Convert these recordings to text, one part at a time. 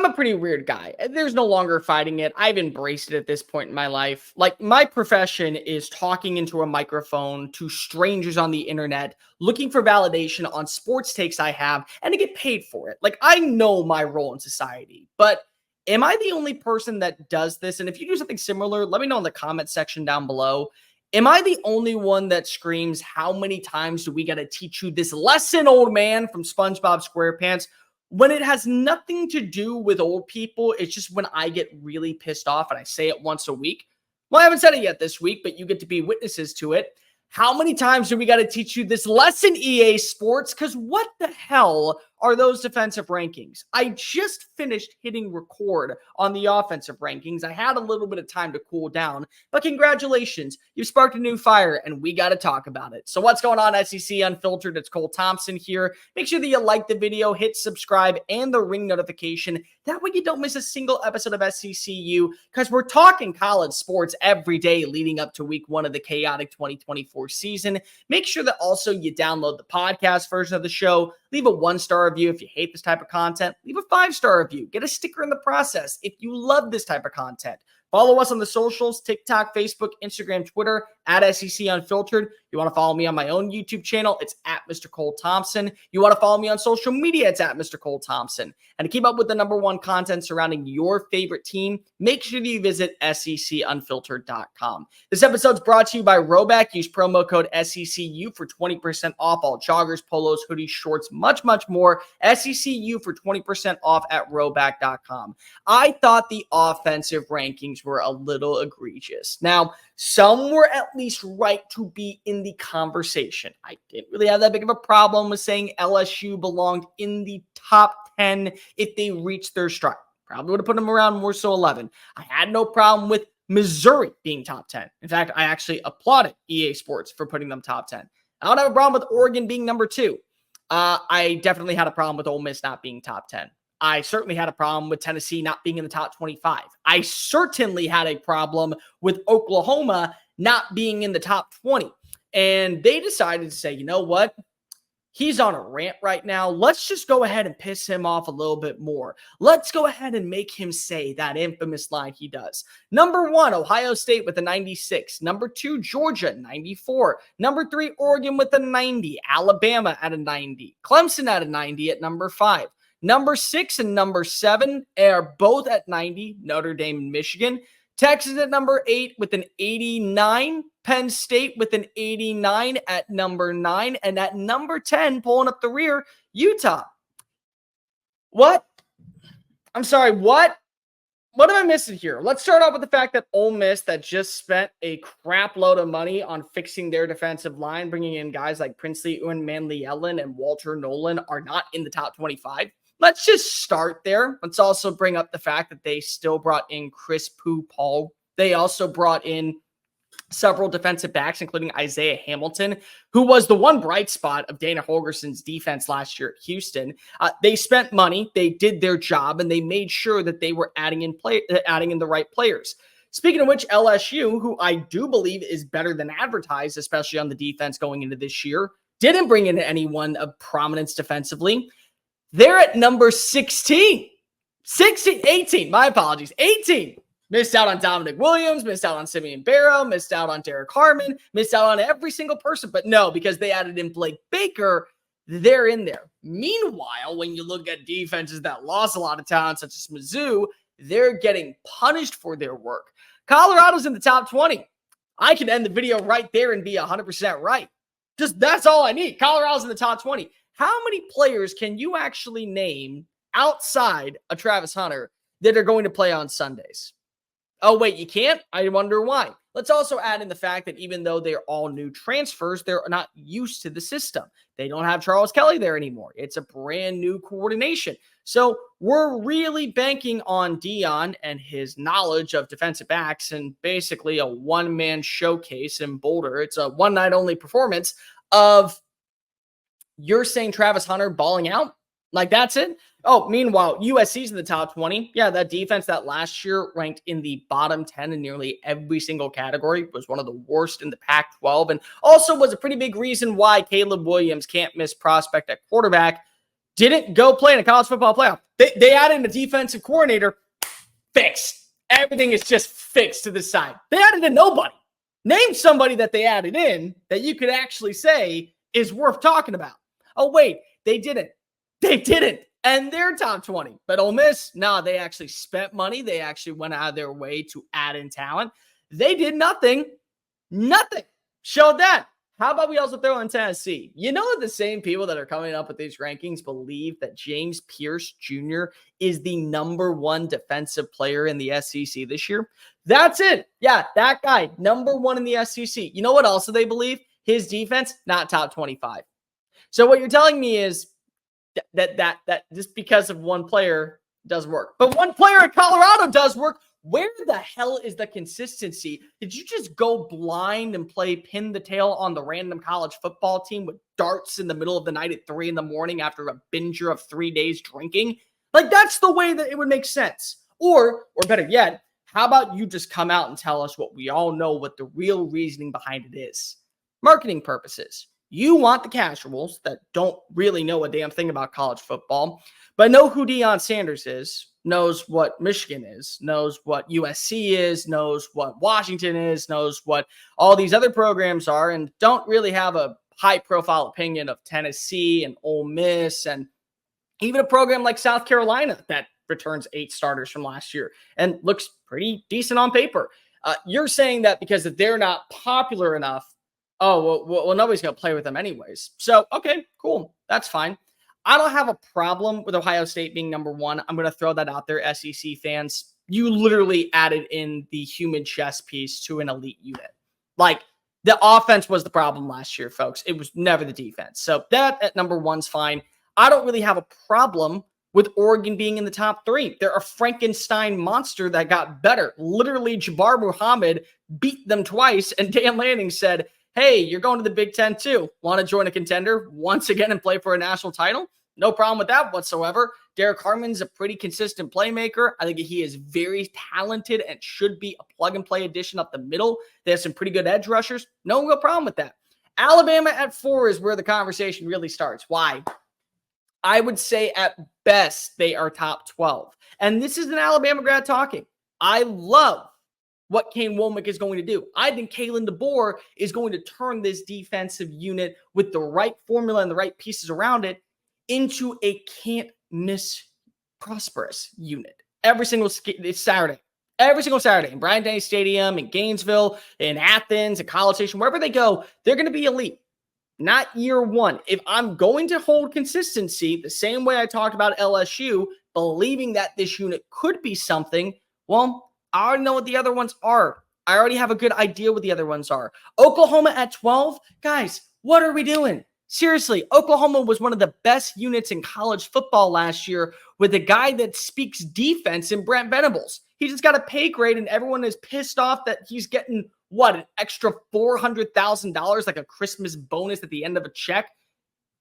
I'm a pretty weird guy. There's no longer fighting it. I've embraced it at this point in my life. Like, my profession is talking into a microphone to strangers on the internet, looking for validation on sports takes I have, and to get paid for it. Like, I know my role in society, but am I the only person that does this? And if you do something similar, let me know in the comment section down below. Am I the only one that screams, how many times do we got to teach you this lesson, old man, from SpongeBob SquarePants? When it has nothing to do with old people, it's just when I get really pissed off and I say it once a week. Well, I haven't said it yet this week, but you get to be witnesses to it. How many times do we got to teach you this lesson, EA Sports? Because what the hell are those defensive rankings? I just finished hitting record on the offensive rankings. I had a little bit of time to cool down, but congratulations. You sparked a new fire, and we got to talk about it. So what's going on, SEC Unfiltered? It's Cole Thompson here. Make sure that you like the video, hit subscribe, and the ring notification. That way you don't miss a single episode of SECU, because we're talking college sports every day leading up to week 1 of the chaotic 2024 season. Make sure that also you download the podcast version of the show. Leave a 1-star review if you hate this type of content. Leave a 5-star review. Get a sticker in the process if you love this type of content. Follow us on the socials, TikTok, Facebook, Instagram, Twitter, at SEC Unfiltered. You want to follow me on my own YouTube channel, it's at Mr. Cole Thompson. You want to follow me on social media, it's at Mr. Cole Thompson. And to keep up with the #1 content surrounding your favorite team, make sure that you visit SECUnfiltered.com. This episode's brought to you by RHOBACK. Use promo code SECU for 20% off all joggers, polos, hoodies, shorts, much more. SECU for 20% off at RHOBACK.com. I thought the offensive rankings were a little egregious. Now, some were at least right to be in the conversation. I didn't really have that big of a problem with saying LSU belonged in the top 10 if they reached their stride. Probably would have put them around more so 11. I had no problem with Missouri being top 10. In fact, I actually applauded EA Sports for putting them top 10. I don't have a problem with Oregon being number 2. I definitely had a problem with Ole Miss not being top 10. I certainly had a problem with Tennessee not being in the top 25. I certainly had a problem with Oklahoma not being in the top 20. And they decided to say, you know what? He's on a rant right now. Let's just go ahead and piss him off a little bit more. Let's go ahead and make him say that infamous line he does. Number 1, Ohio State with a 96. Number 2, Georgia, 94. Number 3, Oregon with a 90. Alabama at a 90. Clemson at a 90 at number 5. Number 6 and number 7 are both at 90, Notre Dame and Michigan. Texas at number 8 with an 89. Penn State with an 89 at number 9. And at number 10, pulling up the rear, Utah. What? I'm sorry, what? What am I missing here? Let's start off with the fact that Ole Miss, that just spent a crap load of money on fixing their defensive line, bringing in guys like Princely Uwin Ellen and Walter Nolan, are not in the top 25. Let's just start there. Let's also bring up the fact that they still brought in Chris Paul. They also brought in several defensive backs, including Isaiah Hamilton, who was the one bright spot of Dana Holgerson's defense last year at Houston. They spent money, they did their job, and they made sure that they were adding in the right players. Speaking of which, LSU, who I do believe is better than advertised, especially on the defense going into this year, didn't bring in anyone of prominence defensively. They're at number 18. My apologies. 18. Missed out on Dominic Williams, missed out on Simeon Barrow, missed out on Derek Harmon, missed out on every single person. But no, because they added in Blake Baker, they're in there. Meanwhile, when you look at defenses that lost a lot of talent, such as Mizzou, they're getting punished for their work. Colorado's in the top 20. I can end the video right there and be 100% right. Just that's all I need. Colorado's in the top 20. How many players can you actually name outside of Travis Hunter that are going to play on Sundays? Oh, wait, you can't? I wonder why. Let's also add in the fact that even though they're all new transfers, they're not used to the system. They don't have Charles Kelly there anymore. It's a brand new coordination. So we're really banking on Dion and his knowledge of defensive backs and basically a one-man showcase in Boulder. It's a one-night only performance of, you're saying Travis Hunter balling out? Like, that's it? Oh, meanwhile, USC's in the top 20. Yeah, that defense that last year ranked in the bottom 10 in nearly every single category was one of the worst in the Pac-12, and also was a pretty big reason why Caleb Williams can't miss prospect at quarterback. didn't go play in a college football playoff. They added a defensive coordinator. Fixed. Everything is just fixed to the side. They added a nobody. Name somebody that they added in that you could actually say is worth talking about. Oh, wait, they didn't. They didn't. And they're top 20. But Ole Miss, no, they actually spent money. They actually went out of their way to add in talent. They did nothing. Nothing. Showed that. How about we also throw in Tennessee? You know that the same people that are coming up with these rankings believe that James Pierce Jr. is the #1 defensive player in the SEC this year? That's it. Yeah, that guy, #1 in the SEC. You know what also they believe? His defense, not top 25. So what you're telling me is that just because of one player doesn't work. But one player in Colorado does work. Where the hell is the consistency? Did you just go blind and play pin the tail on the random college football team with darts in the middle of the night at 3 a.m. after a binger of 3 days drinking? Like, that's the way that it would make sense. Or better yet, how about you just come out and tell us what we all know, what the real reasoning behind it is? Marketing purposes. You want the casuals that don't really know a damn thing about college football, but know who Deion Sanders is, knows what Michigan is, knows what USC is, knows what Washington is, knows what all these other programs are, and don't really have a high-profile opinion of Tennessee and Ole Miss and even a program like South Carolina that returns 8 starters from last year and looks pretty decent on paper. You're saying that because they're not popular enough, well, nobody's going to play with them anyways. So, okay, cool. That's fine. I don't have a problem with Ohio State being #1. I'm going to throw that out there, SEC fans. You literally added in the human chess piece to an elite unit. Like, the offense was the problem last year, folks. It was never the defense. So that at #1's fine. I don't really have a problem with Oregon being in the top 3. They're a Frankenstein monster that got better. Literally, Jabbar Muhammad beat them twice, and Dan Lanning said, hey, you're going to the Big Ten too. Want to join a contender once again and play for a national title? No problem with that whatsoever. Derek Harmon's a pretty consistent playmaker. I think he is very talented and should be a plug-and-play addition up the middle. They have some pretty good edge rushers. No real problem with that. Alabama at 4 is where the conversation really starts. Why? I would say at best they are top 12. And this is an Alabama grad talking. I love what Kane Womack is going to do. I think Kalen DeBoer is going to turn this defensive unit with the right formula and the right pieces around it into a can't-miss prosperous unit. Every single Saturday. Every single Saturday in Bryant-Denny Stadium, in Gainesville, in Athens, in College Station, wherever they go, they're going to be elite. Not year one. If I'm going to hold consistency the same way I talked about LSU, believing that this unit could be something, well, I already know what the other ones are. I already have a good idea what the other ones are. Oklahoma at 12? Guys, what are we doing? Seriously, Oklahoma was one of the best units in college football last year with a guy that speaks defense in Brent Venables. He just got a pay grade and everyone is pissed off that he's getting, an extra $400,000, like a Christmas bonus at the end of a check.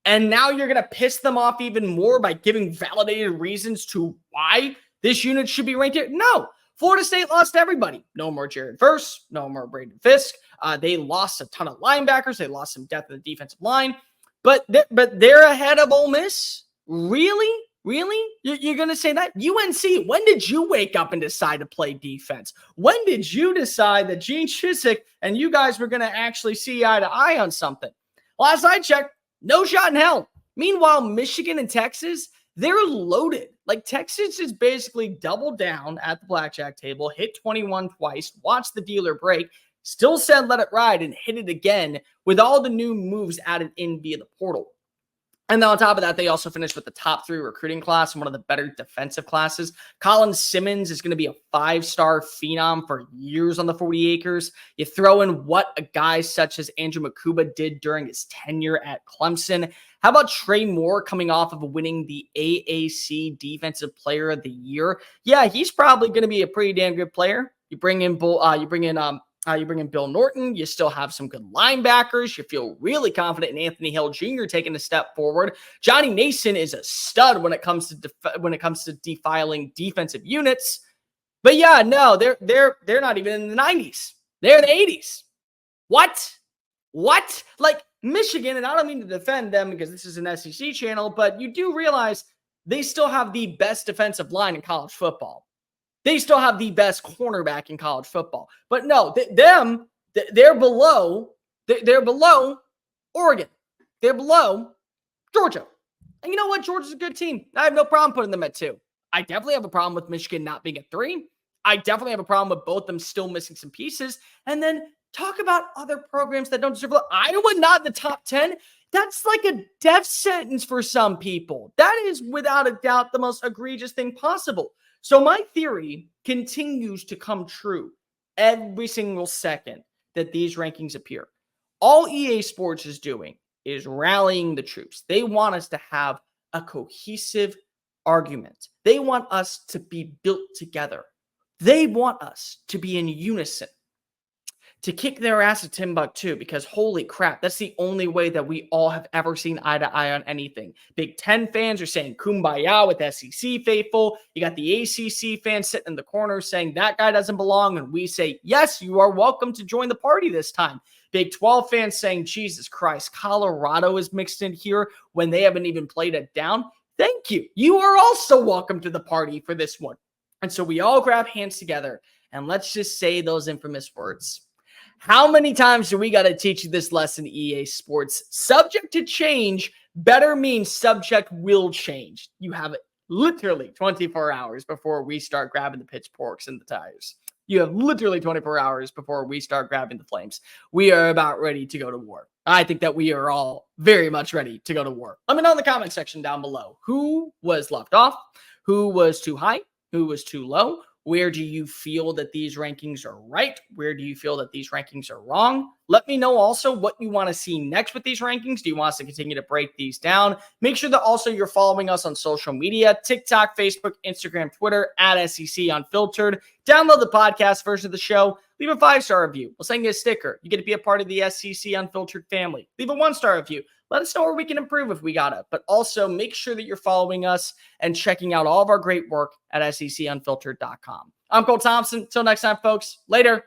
And now you're going to piss them off even more by giving validated reasons to why this unit should be ranked here? No. Florida State lost everybody. No more Jared Verse. No more Braden Fisk. They lost a ton of linebackers. They lost some depth in the defensive line. But they're ahead of Ole Miss? Really? Really? You're going to say that? UNC, when did you wake up and decide to play defense? When did you decide that Gene Chizik and you guys were going to actually see eye to eye on something? Last I checked, no shot in hell. Meanwhile, Michigan and Texas, they're loaded. Like, Texas is basically doubled down at the blackjack table, hit 21 twice, watched the dealer break, still said let it ride, and hit it again with all the new moves added in via the portal. And then on top of that, they also finished with the top 3 recruiting class and one of the better defensive classes. Colin Simmons is going to be a 5-star phenom for years on the 40 acres. You throw in what a guy such as Andrew Makuba did during his tenure at Clemson. How about Trey Moore coming off of winning the AAC Defensive Player of the Year? Yeah, he's probably going to be a pretty damn good player. You bring in Bill Norton. You still have some good linebackers. You feel really confident in Anthony Hill Jr. taking a step forward. Johnny Nason is a stud when it comes to defiling defensive units. But yeah, no, they're not even in the 90s. They're in the 80s. What? Like, Michigan, and I don't mean to defend them because this is an SEC channel, but you do realize they still have the best defensive line in college football. They still have the best cornerback in college football. But no, they're below. They're below Oregon. They're below Georgia. And you know what? Georgia's a good team. I have no problem putting them at 2. I definitely have a problem with Michigan not being at 3. I definitely have a problem with both them still missing some pieces. And then talk about other programs that don't deserve it. Iowa not in the top 10. That's like a death sentence for some people. That is without a doubt the most egregious thing possible. So my theory continues to come true every single second that these rankings appear. All EA Sports is doing is rallying the troops. They want us to have a cohesive argument. They want us to be built together. They want us to be in unison, to kick their ass at Timbuktu, because holy crap, that's the only way that we all have ever seen eye to eye on anything. Big Ten fans are saying kumbaya with SEC faithful. You got the ACC fans sitting in the corner saying that guy doesn't belong. And we say, yes, you are welcome to join the party this time. Big 12 fans saying, Jesus Christ, Colorado is mixed in here when they haven't even played it down. Thank you. You are also welcome to the party for this one. And so we all grab hands together and let's just say those infamous words. How many times do we got to teach you this lesson, EA Sports? Subject to change better means subject will change. You have literally 24 hours before we start grabbing the pitchforks and the tires. You have literally 24 hours before we start grabbing the flames. We are about ready to go to war. I think that we are all very much ready to go to war. Let me know in the comment section down below who was left off, who was too high, who was too low. Where do you feel that these rankings are right? Where do you feel that these rankings are wrong? Let me know also what you want to see next with these rankings. Do you want us to continue to break these down? Make sure that also you're following us on social media, TikTok, Facebook, Instagram, Twitter, at SEC Unfiltered. Download the podcast version of the show. Leave a 5-star review. We'll send you a sticker. You get to be a part of the SEC Unfiltered family. Leave a 1-star review. Let us know where we can improve if we got it. But also make sure that you're following us and checking out all of our great work at secunfiltered.com. I'm Cole Thompson. Until next time, folks. Later.